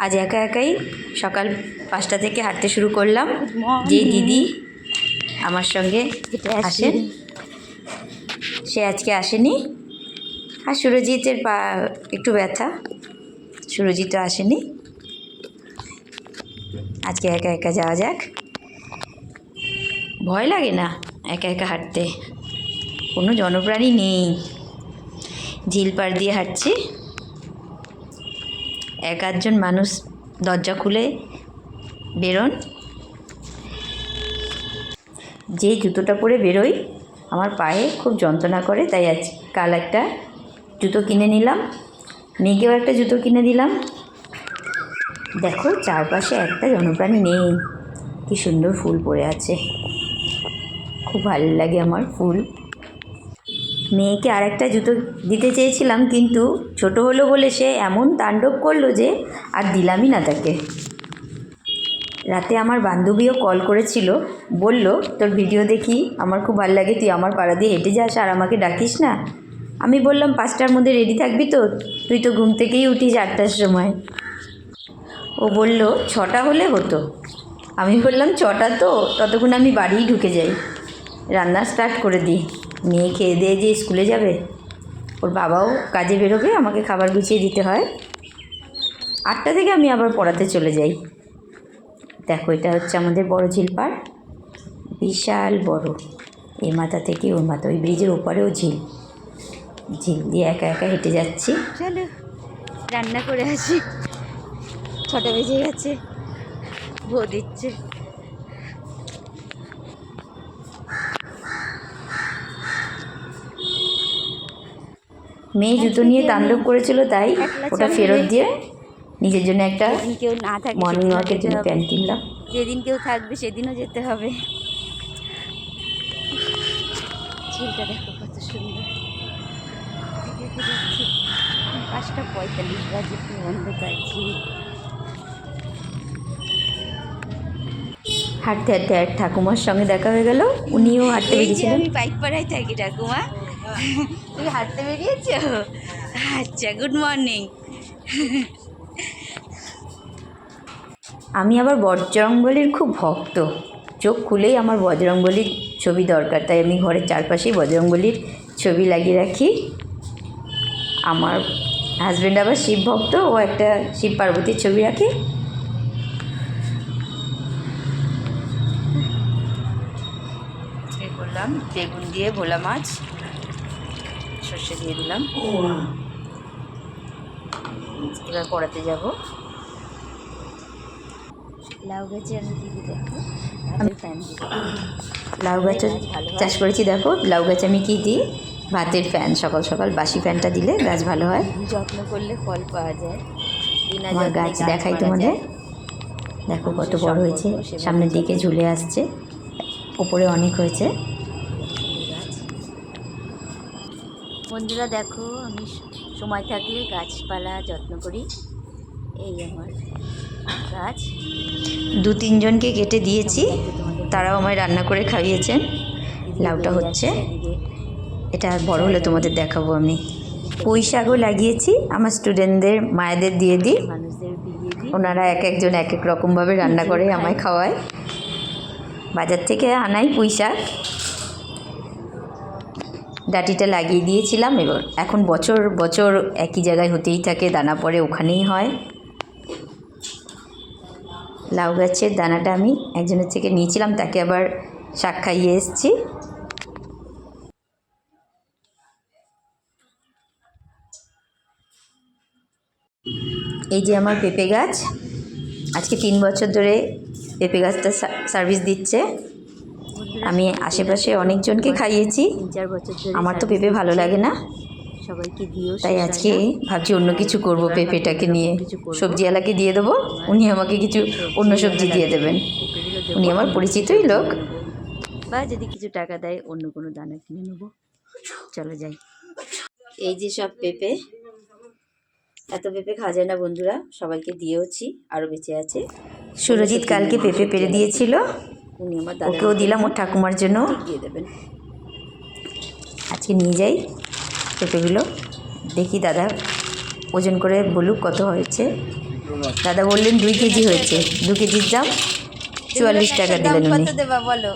আজ একা একাই সকাল 5টা থেকে হাঁটতে শুরু করলাম। যে দিদি আমার সঙ্গে আসেন সে আজকে আসেনি, আর সুরজিতের পা একটু ব্যথা, সুরজিৎও আসেনি। আজকে একা একা যাওয়া যাক। ভয় লাগে না একা একা হাঁটতে, কোনো জনপ্রাণী নেই, ঝিল পাড় দিয়ে হাঁটছি। এক আধজন মানুষ দরজা খুলে বেরোন। যে জুতোটা পরে বেরোই আমার পায়ে খুব যন্ত্রণা করে, তাই আজ কাল একটা জুতো কিনে নিলাম, মেয়েকেও একটা জুতো কিনে দিলাম। দেখো চারপাশে একটা জনপ্রাণী নেই, কি সুন্দর ফুল পড়ে আছে, খুব ভালো লাগে আমার ফুল। মেয়েকে আর একটা জুতো দিতে চেয়েছিলাম, কিন্তু ছোট হলো বলে সে এমন তাণ্ডব করলো যে আর দিলামই না তাকে। রাতে আমার বান্ধবীও কল করেছিল, বলল তোর ভিডিও দেখি, আমার খুব ভালো লাগে, তুই আমার পাড়া দিয়ে হেঁটে যাস আর আমাকে ডাকিস না। আমি বললাম 5টার মধ্যে রেডি থাকবি তো, তুই তো ঘুম থেকেই উঠিস 8টার সময়। ও বলল 6টা হলে হতো। আমি বললাম 6টা তো, ততক্ষণ আমি বাড়িই ঢুকে যাই, রান্না স্টার্ট করে দিই, মেয়ে খেয়ে দিয়ে যে স্কুলে যাবে, ওর বাবাও কাজে বেরোবে, আমাকে খাবার গুছিয়ে দিতে হয়। 8টা থেকে আমি আবার পড়াতে চলে যাই। দেখো এটা হচ্ছে আমাদের বড় ঝিল পাড়, বিশাল বড়, এই মাথা থেকে ওই মাথা, ওই ব্রিজের ওপারেও ঝিল, ঝিল দিয়ে একা একা হেঁটে যাচ্ছি। চলো রান্না করে আসি, 6টা বেজে গেছে, ভো দিচ্ছে। মেয়ে জুতো নিয়ে তাণ্ডব করেছিল, তাই ওটা ফেরত দিয়ে নিজের জন্য একটা কেউ না থাকে মর্নিং ওয়াকের জন্য প্যান্ট কিনলাম। যেদিন কেউ থাকবে সেদিনও যেতে হবে। ঝিলটা দেখো কত সুন্দর, 5:45 বাজে, কি অন্ধকার ঝিল। হাঁটতে হাঁটতে এক ঠাকুমার সঙ্গে দেখা হয়ে গেল, উনিও হাঁটতে বেরিয়েছিলেন। আমি বাইক পাড়ায় থাকি ঠাকুমা, তুমি হাঁটতে বেরিয়েছ? আচ্ছা, গুড মর্নিং। আমি আবার বজরংবলীর খুব ভক্ত, চোখ খুলেই আমার বজরংবলীর ছবি দরকার, তাই আমি ঘরের চারপাশেই বজরংবলীর ছবি লাগিয়ে রাখি। আমার হাজব্যান্ড আবার শিব ভক্ত, ও একটা শিব পার্বতীর ছবি রাখে। করলাম বেগুন দিয়ে ভোলা মাছ, সর্ষে দিয়ে দিলাম। এবার পড়াতে যাব। লাউ গাছে আমি দিদি দেখো, ফ্যান দিই, লাউ গাছ চাষ করেছি। দেখো লাউ গাছে আমি কী দিই, ভাতের ফ্যান। সকাল সকাল বাসি ফ্যানটা দিলে গাছ ভালো হয়, যত্ন করলে ফল পাওয়া যায়। আমার গাছ দেখাই তোমাদের, দেখো কত বড় হয়েছে, সামনের দিকে ঝুলে আসছে, ওপরে অনেক হয়েছে। বন্ধুরা দেখো, আমি সময় থাকলে গাছপালা যত্ন করি। এই আমার গাছ, 2-3 জনকে কেটে দিয়েছি, তারাও আমায় রান্না করে খাইয়েছেন। লাউটা হচ্ছে, এটা বড় হলে তোমাদের দেখাবো আমি। পুঁই শাকও লাগিয়েছি, আমার স্টুডেন্টদের মায়েদের দিয়ে দিই, ওনারা এক একজন এক এক রকমভাবে রান্না করে আমায় খাওয়ায়। বাজার থেকে আনাই পুঁই শাক, ডাঁটিটা লাগিয়ে দিয়েছিলাম, এবার এখন বছর বছর একই জায়গায় হতেই থাকে, দানা পড়ে ওখানেই হয়। লাউ গাছের দানাটা আমি একজনের থেকে নিয়েছিলাম, তাকে আবার শাক খাইয়ে এসেছি। এই যে আমার পেঁপে গাছ, আজকে 3 বছর ধরে পেঁপে গাছটা সার্ভিস দিচ্ছে। আমি আশেপাশে অনেকজনকে খাইয়েছি, আমার তো পেঁপে ভালো লাগে না, সবাইকে দিও, তাই আজকে ভাবছি অন্য কিছু করব। পেঁপেটাকে নিয়ে সবজিওয়ালাকে দিয়ে দেবো, উনি আমাকে কিছু অন্য সবজি দিয়ে দেবেন, উনি আমার পরিচিতই লোক, বা যদি কিছু টাকা দেয় অন্য কোনো দানা কিনে নেবো। চলো যাই। এই যে সব পেঁপে, এত পেঁপে খাওয়া যায় না বন্ধুরা, সবাইকে দিয়েওছি, আরও বেঁচে আছে। সুরজিৎ কালকে পেঁপে পেরে দিয়েছিল, উনি আমার ওকেও দিলাম, ওর ঠাকুমার জন্য দিয়ে দেবেন। আজকে নিয়ে যাই পেঁপেগুলো, দেখি দাদা ওজন করে বলুক কত হয়েছে। দাদা বললেন 2 কেজি হয়েছে, 2 কেজির দাম 44 টাকা দিলেন উনি। কত দেবা বলো?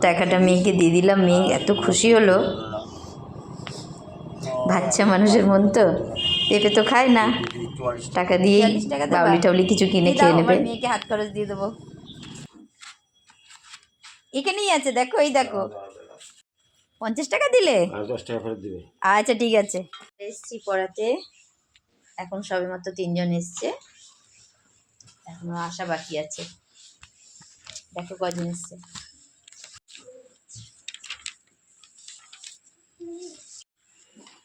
টাকাটা মেয়েকে দিয়ে দিলাম, মেয়ে এত খুশি হলো। বাচ্চা মানুষের মন তো, পেঁপে তো খায় না, টাকা দিয়েই 44 টাকা দেবা? বাবলি টাবলি কিছু কিনে দিয়ে দাও, খেয়ে নেবে। আমার মেয়েকে হাত খরচ দিয়ে দেবো। এখানেই আছে, দেখো এই দেখো। 50 টাকা দিলে? আর 10 টাকা ফেরত দিবে। আচ্ছা ঠিক আছে। এসছি পড়াতে, এখন সবে মাত্র 3 জন এসছে, এখনো আসা বাকি আছে। দেখো কজন এসছে।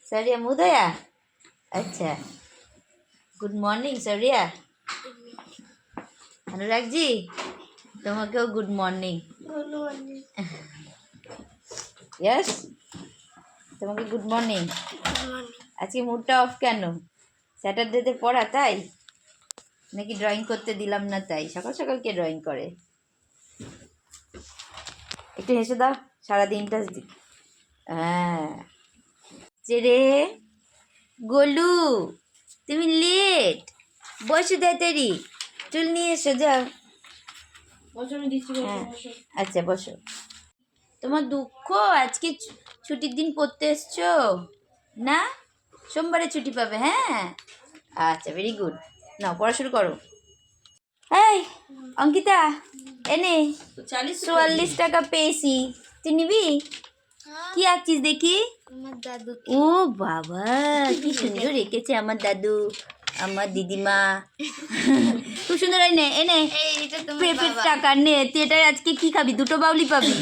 সারিয়া মুদয়া, আচ্ছা, গুড মর্নিং সারিয়া। অনুরাগজি, তোমাকেও গুড মর্নিং। ইয়েস, তোমাকে গুড মর্নিং। আজকে মুডটা অফ কেন? স্যাটারডেতে পড়া তাই নাকি ড্রয়িং করতে দিলাম না তাই? সকাল সকাল কে ড্রয়িং করে? একটু হেসে দাও, সারাদিনটা হ্যাঁ। যে রে গোলু, তুমি লেট, বসো তাড়াতাড়ি, চুল নিয়ে এসো, যাও। হ্যাঁ আচ্ছা বসো। তোমার দুঃখ আজকে ছুটির দিন পড়তে এসছো না? সোমবারে ছুটি পাবে। হ্যাঁ আচ্ছা, ভেরি গুড। নাও পড়া শুরু করো। এই অঙ্কিতা, এনে 44 টাকা পেয়েছি, তুই নিবি? কি আঁকছিস দেখি? আমার দাদু। ও বাবা, কি সুন্দর এঁকেছে আমার দাদু, আমার দিদিমা। খুব সুন্দর। এনে এনে এটা তোমার পেঁপের টাকা নে, তুই এটা আজকে কি খাবি? 2টো বাউলি পাবি।